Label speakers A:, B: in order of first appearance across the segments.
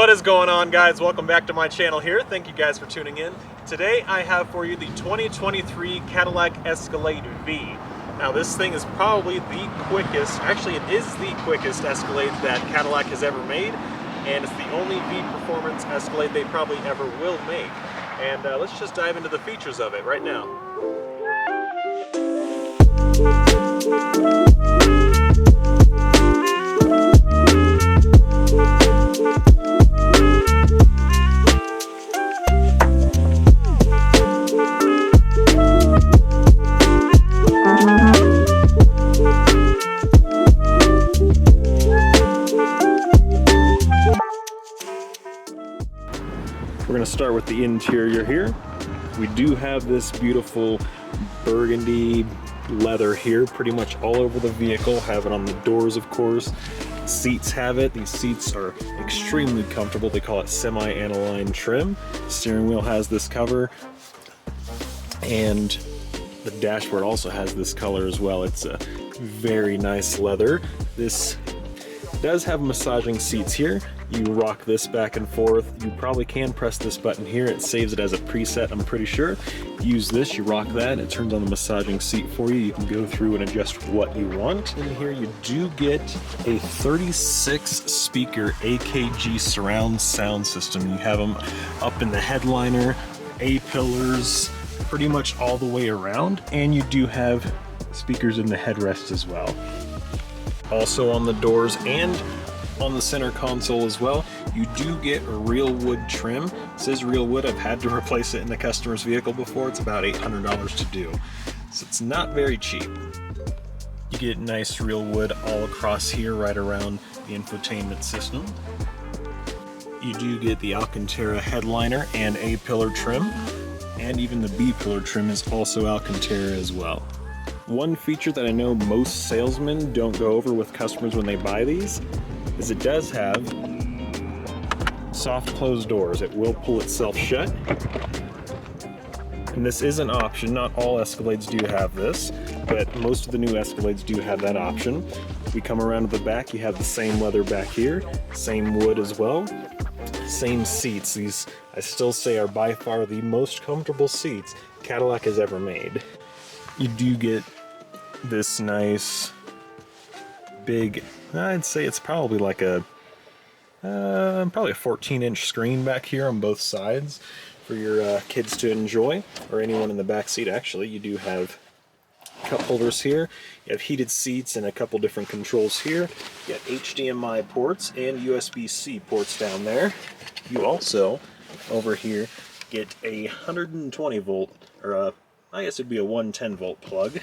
A: What is going on, guys? Welcome back to my channel here. Thank you guys for tuning in. Today I have for you the 2023 Cadillac Escalade V. Now this thing is probably the quickest, actually it is the quickest Escalade that Cadillac has ever made, and it's the only V performance Escalade they probably ever will make. And let's just dive into the features of it right now. We're going to start with the interior here. We do have this beautiful burgundy leather here pretty much all over the vehicle. Have it on the doors, of course. Seats have it. These seats are extremely comfortable. They call it semi-aniline trim. Steering wheel has this cover, and the dashboard also has this color as well. It's a very nice leather. This does have massaging seats here. You rock this back and forth. You probably can press this button here. It saves it as a preset, I'm pretty sure. Use this, you rock that, and it turns on the massaging seat for you. You can go through and adjust what you want. In here you do get a 36 speaker AKG surround sound system. You have them up in the headliner, A-pillars, pretty much all the way around, and you do have speakers in the headrest as well. Also on the doors and on the center console as well, you do get a real wood trim. It says real wood. I've had to replace it in the customer's vehicle before. It's about $800 to do, so it's not very cheap. You get nice real wood all across here, right around the infotainment system. You do get the Alcantara headliner and A-pillar trim, and even the B-pillar trim is also Alcantara as well. One feature that I know most salesmen don't go over with customers when they buy these is it does have soft closed doors. It will pull itself shut. And this is an option. Not all Escalades do have this, but most of the new Escalades do have that option. We come around to the back, you have the same leather back here, same wood as well, same seats. These, I still say, are by far the most comfortable seats Cadillac has ever made. You do get this nice big, I'd say it's probably like a 14-inch screen back here on both sides for your kids to enjoy, or anyone in the back seat. Actually, you do have cup holders here. You have heated seats and a couple different controls here. You got HDMI ports and USB-C ports down there. You also, over here, get a 120 volt, or I guess it'd be a 110 volt plug.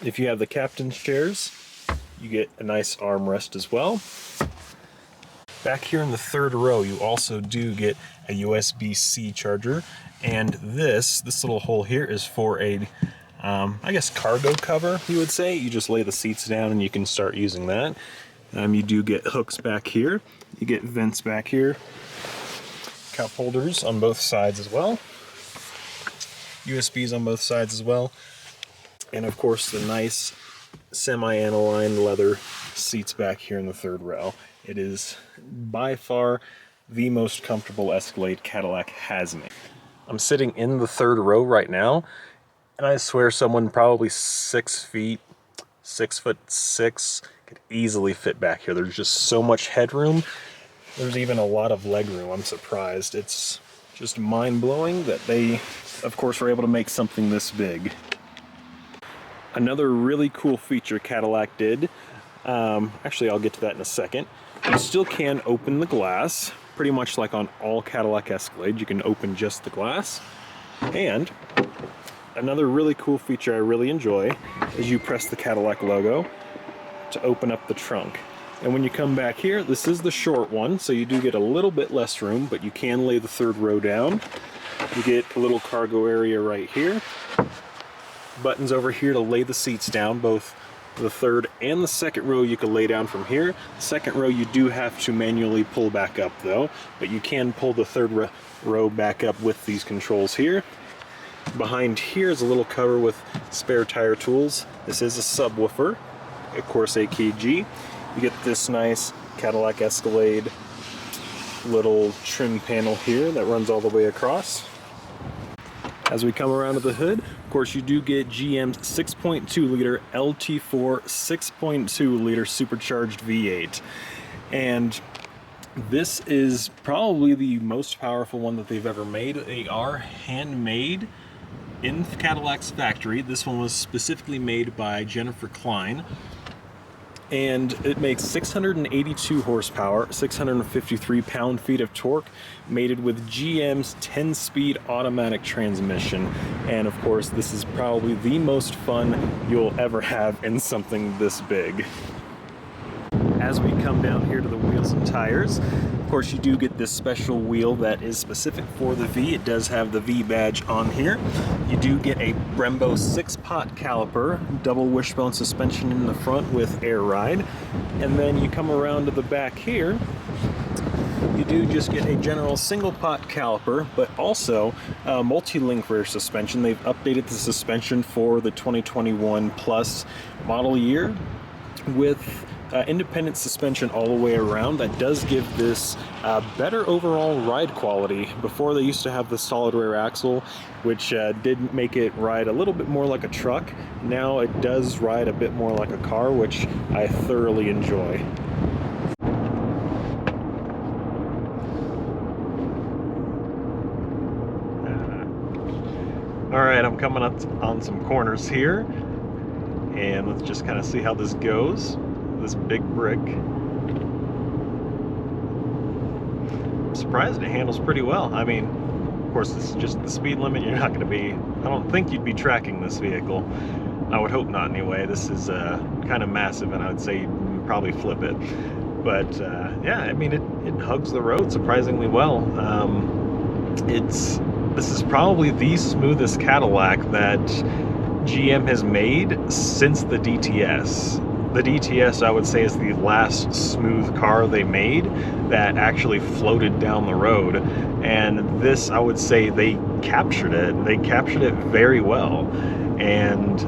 A: If you have the captain's chairs, you get a nice armrest as well. Back here in the third row, you also do get a USB-C charger, and this little hole here is for a, I guess, cargo cover, you would say. You just lay the seats down and you can start using that. You do get hooks back here. You get vents back here. Cup holders on both sides as well. USBs on both sides as well. And of course the nice semi-aniline leather seats back here in the third row. It is by far the most comfortable Escalade Cadillac has made. I'm sitting in the third row right now, and I swear someone probably 6'6" could easily fit back here. There's just so much headroom. There's even a lot of leg room. I'm surprised. It's just mind-blowing that they, of course, were able to make something this big. Another really cool feature Cadillac did, actually I'll get to that in a second, you still can open the glass, pretty much like on all Cadillac Escalade. You can open just the glass. And another really cool feature I really enjoy is you press the Cadillac logo to open up the trunk. And when you come back here, this is the short one, so you do get a little bit less room, but you can lay the third row down. You get a little cargo area right here. Buttons over here to lay the seats down, both the third and the second row you can lay down from here. The second row you do have to manually pull back up though, but you can pull the third row back up with these controls here. Behind here is a little cover with spare tire tools. This is a subwoofer, of course AKG. You get this nice Cadillac Escalade little trim panel here that runs all the way across. As we come around to the hood, of course, you do get GM's 6.2 liter LT4 6.2 liter supercharged V8. And this is probably the most powerful one that they've ever made. They are handmade in Cadillac's factory. This one was specifically made by Jennifer Klein. And it makes 682 horsepower, 653 pound-feet of torque, mated with GM's 10-speed automatic transmission. And of course, this is probably the most fun you'll ever have in something this big. As we come down here to the wheels and tires, of course you do get this special wheel that is specific for the V. It does have the V badge on here. You do get a Brembo 6-pot caliper, double wishbone suspension in the front with air ride. And then you come around to the back here, you do just get a general single pot caliper, but also multi-link rear suspension. They've updated the suspension for the 2021 plus model year with independent suspension all the way around. That does give this better overall ride quality. Before, they used to have the solid rear axle, which did make it ride a little bit more like a truck. Now it does ride a bit more like a car, which I thoroughly enjoy. Alright, I'm coming up on some corners here, and let's just kind of see how this goes. This big brick. I'm surprised it handles pretty well. I mean, of course, this is just the speed limit. You're not going to be, I don't think you'd be tracking this vehicle. I would hope not anyway. This is kind of massive, and I would say you'd probably flip it. But yeah, I mean, it hugs the road surprisingly well. This is probably the smoothest Cadillac that GM has made since the DTS. The DTS, I would say, is the last smooth car they made that actually floated down the road. And this, I would say, they captured it. They captured it very well. And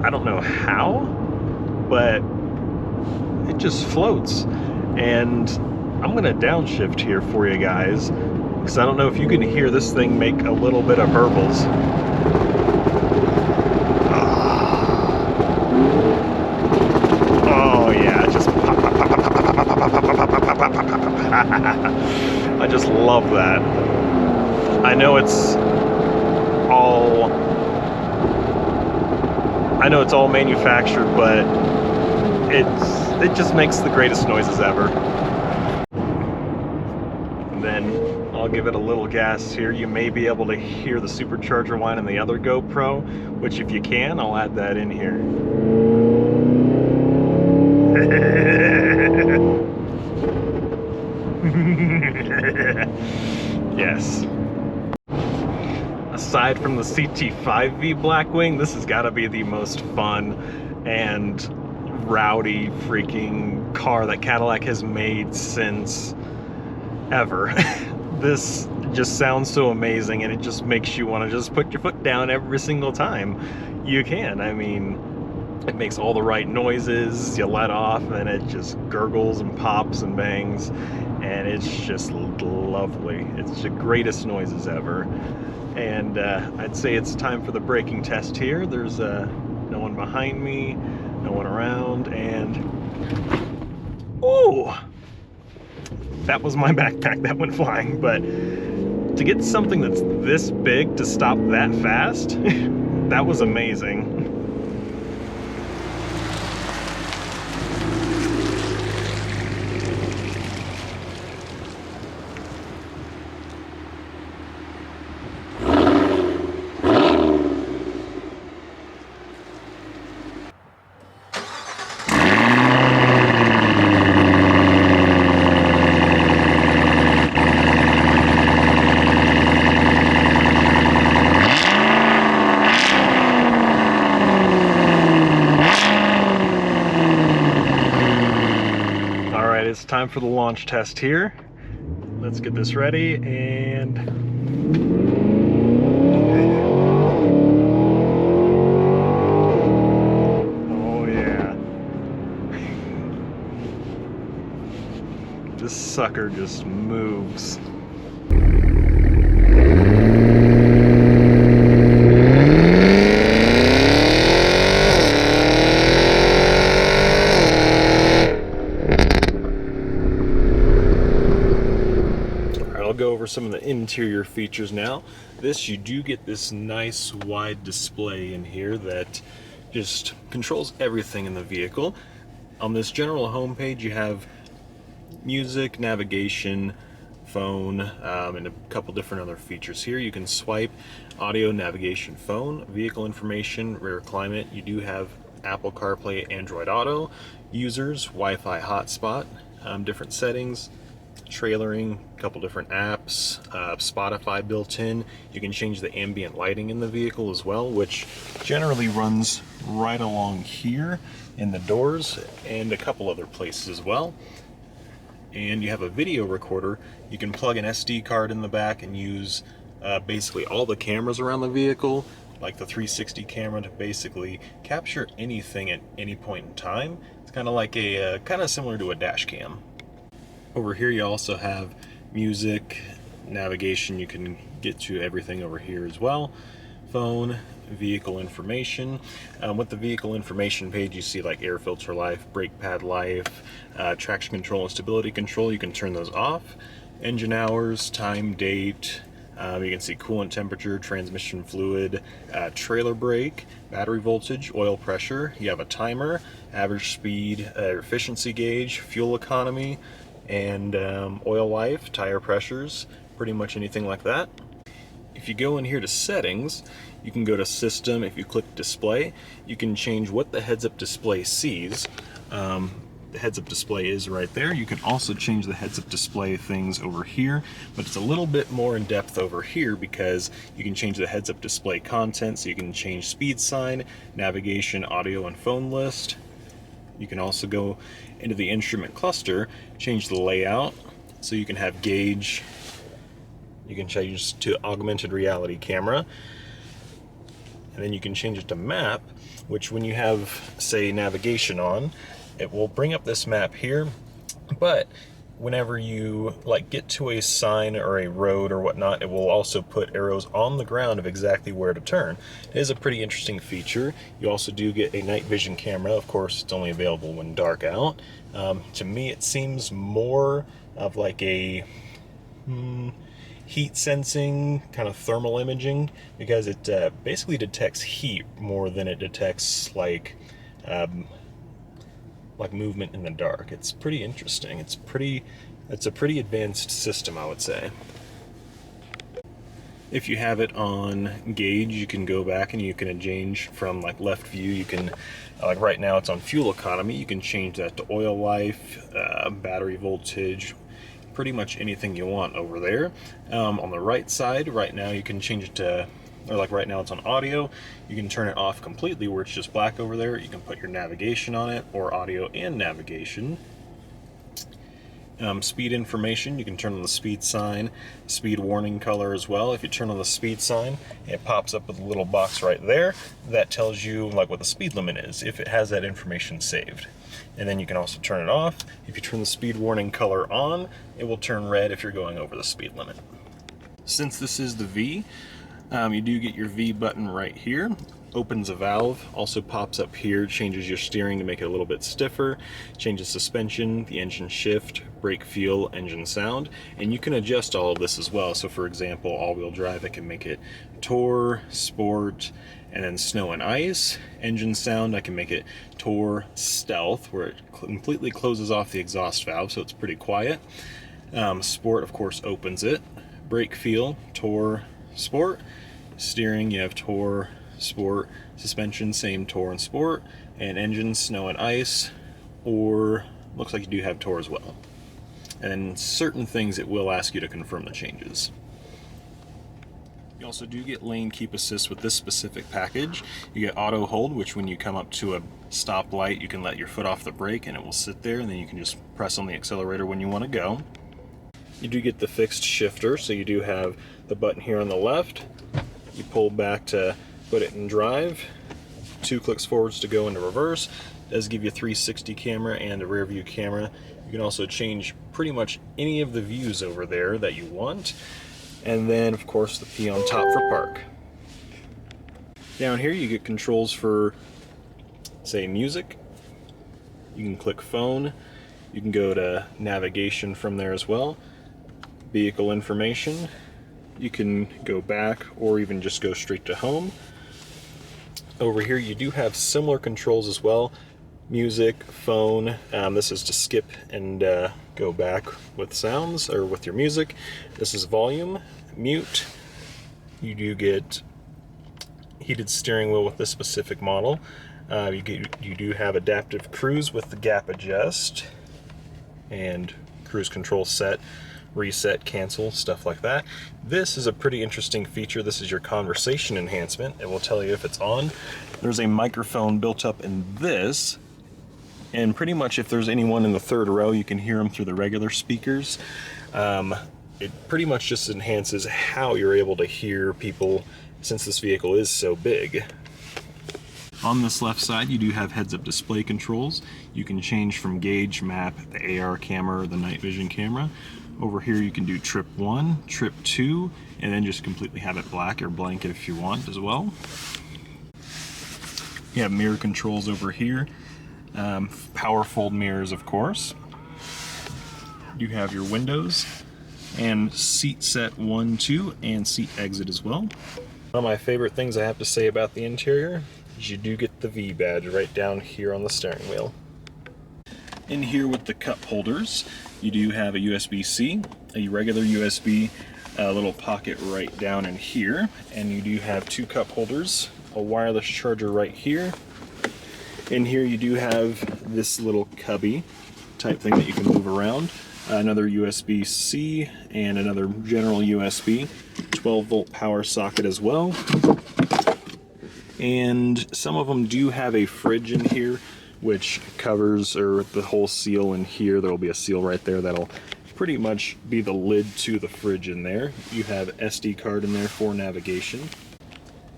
A: I don't know how, but it just floats. And I'm going to downshift here for you guys, because I don't know if you can hear this thing make a little bit of burbles. I just love that. I know it's all manufactured, but it just makes the greatest noises ever. And then I'll give it a little gas here. You may be able to hear the supercharger whine in the other GoPro, which if you can, I'll add that in here. Yes. Aside from the CT5V Blackwing, this has got to be the most fun and rowdy freaking car that Cadillac has made since ever. This just sounds so amazing, and it just makes you want to just put your foot down every single time you can. I mean, it makes all the right noises. You let off and it just gurgles and pops and bangs, and it's just lovely. It's the greatest noises ever. And I'd say it's time for the braking test here. There's no one behind me, no one around, and oh, that was my backpack that went flying. But to get something that's this big to stop that fast, that was amazing. It's time for the launch test here. Let's get this ready, and oh yeah. Just sucker just moves. I'll go over some of the interior features now. You do get this nice wide display in here that just controls everything in the vehicle. On this general homepage you have music, navigation, phone, and a couple different other features here. You can swipe audio, navigation, phone, vehicle information, rear climate. You do have Apple CarPlay, Android Auto, users, Wi-Fi hotspot, different settings, trailering, a couple different apps, Spotify built in. You can change the ambient lighting in the vehicle as well, which generally runs right along here in the doors and a couple other places as well. And you have a video recorder. You can plug an SD card in the back and use basically all the cameras around the vehicle, like the 360 camera, to basically capture anything at any point in time. It's kind of like kind of similar to a dash cam. Over here you also have music, navigation. You can get to everything over here as well. Phone, vehicle information. With the vehicle information page you see like air filter life, brake pad life, traction control and stability control. You can turn those off. Engine hours, time, date. You can see coolant temperature, transmission fluid, trailer brake, battery voltage, oil pressure. You have a timer, average speed, efficiency gauge, fuel economy, and oil life, tire pressures, pretty much anything like that. If you go in here to settings, you can go to system. If you click display, you can change what the heads-up display sees. The heads-up display is right there. You can also change the heads-up display things over here, but it's a little bit more in depth over here because you can change the heads-up display content. So you can change speed sign, navigation, audio, and phone list. You can also go into the instrument cluster, change the layout, so you can have gauge. You can change to augmented reality camera, and then you can change it to map, which when you have, say, navigation on, it will bring up this map here. But whenever you get to a sign or a road or whatnot, it will also put arrows on the ground of exactly where to turn. It is a pretty interesting feature. You also do get a night vision camera. Of course, it's only available when dark out. To me, it seems more of like a heat sensing, kind of thermal imaging, because it basically detects heat more than it detects like movement in the dark. It's pretty interesting. It's a pretty advanced system, I would say. If you have it on gauge, you can go back and you can change from like left view. You can, like right now it's on fuel economy, you can change that to oil life, battery voltage, pretty much anything you want over there. On the right side, right now you can change it to, or like right now it's on audio, you can turn it off completely where it's just black over there. You can put your navigation on it, or audio and navigation. Speed information, you can turn on the speed sign, speed warning color as well. If you turn on the speed sign, it pops up with a little box right there that tells you like what the speed limit is, if it has that information saved. And then you can also turn it off. If you turn the speed warning color on, it will turn red if you're going over the speed limit. Since this is the V, you do get your V button right here. Opens a valve, also pops up here, changes your steering to make it a little bit stiffer, changes suspension, the engine shift, brake feel, engine sound, and you can adjust all of this as well. So for example, all-wheel drive, I can make it Tour, Sport, and then Snow and Ice. Engine sound, I can make it Tour, Stealth, where it completely closes off the exhaust valve, so it's pretty quiet. Sport, of course, opens it. Brake feel, Tour, Sport. Steering, you have Tour, Sport. Suspension, same Tour and Sport. And engine, Snow and Ice, or looks like you do have Tour as well. And then certain things it will ask you to confirm the changes. You also do get lane keep assist with this specific package. You get auto hold, which when you come up to a stoplight, you can let your foot off the brake and it will sit there, and then you can just press on the accelerator when you want to go. You do get the fixed shifter, so you do have the button here on the left. You pull back to put it in drive, 2 clicks forwards to go into reverse. It does give you a 360 camera and a rear view camera. You can also change pretty much any of the views over there that you want. And then, of course, the P on top for park. Down here, you get controls for, say, music. You can click phone. You can go to navigation from there as well. Vehicle information. You can go back or even just go straight to home. Over here, you do have similar controls as well. Music, phone. This is to skip and go back with sounds or with your music. This is volume, mute. You do get heated steering wheel with this specific model. You do have adaptive cruise with the gap adjust and cruise control set, reset, cancel, stuff like that. This is a pretty interesting feature. This is your conversation enhancement. It will tell you if it's on. There's a microphone built up in this, and pretty much if there's anyone in the third row, you can hear them through the regular speakers. It pretty much just enhances how you're able to hear people since this vehicle is so big. On this left side, you do have heads-up display controls. You can change from gauge, map, the AR camera, or the night vision camera. Over here, you can do trip 1, trip 2, and then just completely have it black or blanket if you want as well. You have mirror controls over here. Power fold mirrors, of course. You have your windows and seat set 1, 2, and seat exit as well. One of my favorite things I have to say about the interior is you do get the V badge right down here on the steering wheel. In here with the cup holders, you do have a USB-C, a regular USB, a little pocket right down in here, and you do have 2 cup holders, a wireless charger right here. In here you do have this little cubby type thing that you can move around, another USB-C and another general USB, 12-volt power socket as well. And some of them do have a fridge in here, which covers, or the whole seal in here. There will be a seal right there that'll pretty much be the lid to the fridge in there. You have SD card in there for navigation.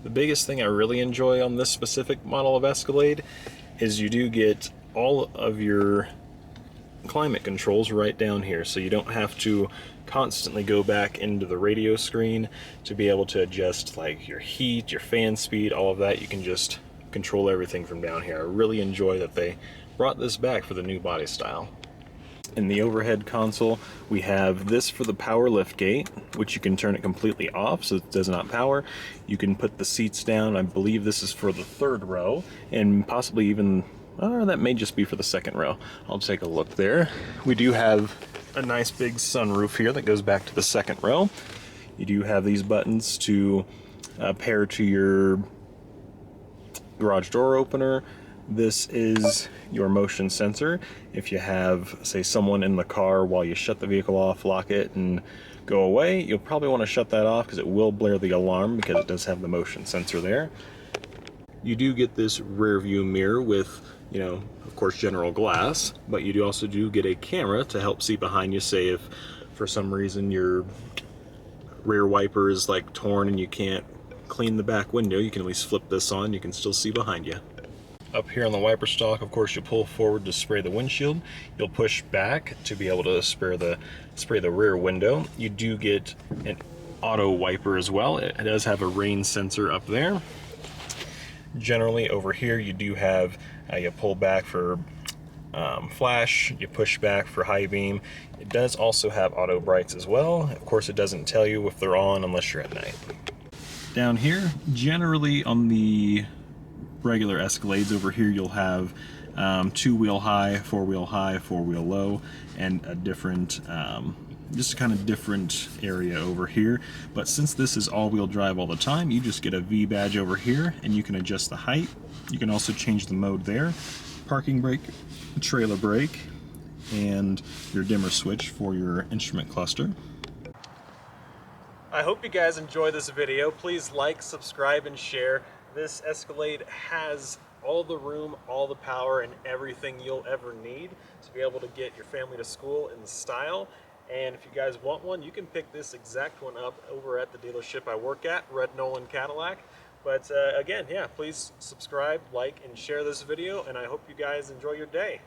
A: The biggest thing I really enjoy on this specific model of Escalade is you do get all of your climate controls right down here, so you don't have to constantly go back into the radio screen to be able to adjust like your heat, your fan speed, all of that. You can just control everything from down here. I really enjoy that they brought this back for the new body style. In the overhead console, we have this for the power lift gate, which you can turn it completely off so it does not power. You can put the seats down. I believe this is for the third row, and possibly even, that may just be for the second row. I'll take a look there. We do have a nice big sunroof here that goes back to the second row. You do have these buttons to pair to your garage door opener. This is your motion sensor. If you have, say, someone in the car while you shut the vehicle off, lock it, and go away, you'll probably want to shut that off because it will blare the alarm because it does have the motion sensor there. You do get this rear view mirror with, of course, general glass, but you also get a camera to help see behind you. Say if for some reason your rear wiper is like torn and you can't clean the back window, you can at least flip this on, you can still see behind you. Up here on the wiper stalk, of course, you pull forward to spray the windshield. You'll push back to be able to spray the rear window. You do get an auto wiper as well. It does have a rain sensor up there. Generally over here you do have, you pull back for flash, you push back for high beam. It does also have auto brights as well. Of course, it doesn't tell you if they're on unless you're at night. Down here, generally on the regular Escalades over here, you'll have 2-wheel high, 4-wheel low, and a different, just a kind of different area over here. But since this is all-wheel drive all the time, you just get a V badge over here, and you can adjust the height. You can also change the mode there. Parking brake, trailer brake, and your dimmer switch for your instrument cluster. I hope you guys enjoy this video. Please like, subscribe, and share. This Escalade has all the room, all the power, and everything you'll ever need to be able to get your family to school in style. And if you guys want one, you can pick this exact one up over at the dealership I work at, Red Nolan Cadillac. But again, yeah, please subscribe, like, and share this video, and I hope you guys enjoy your day.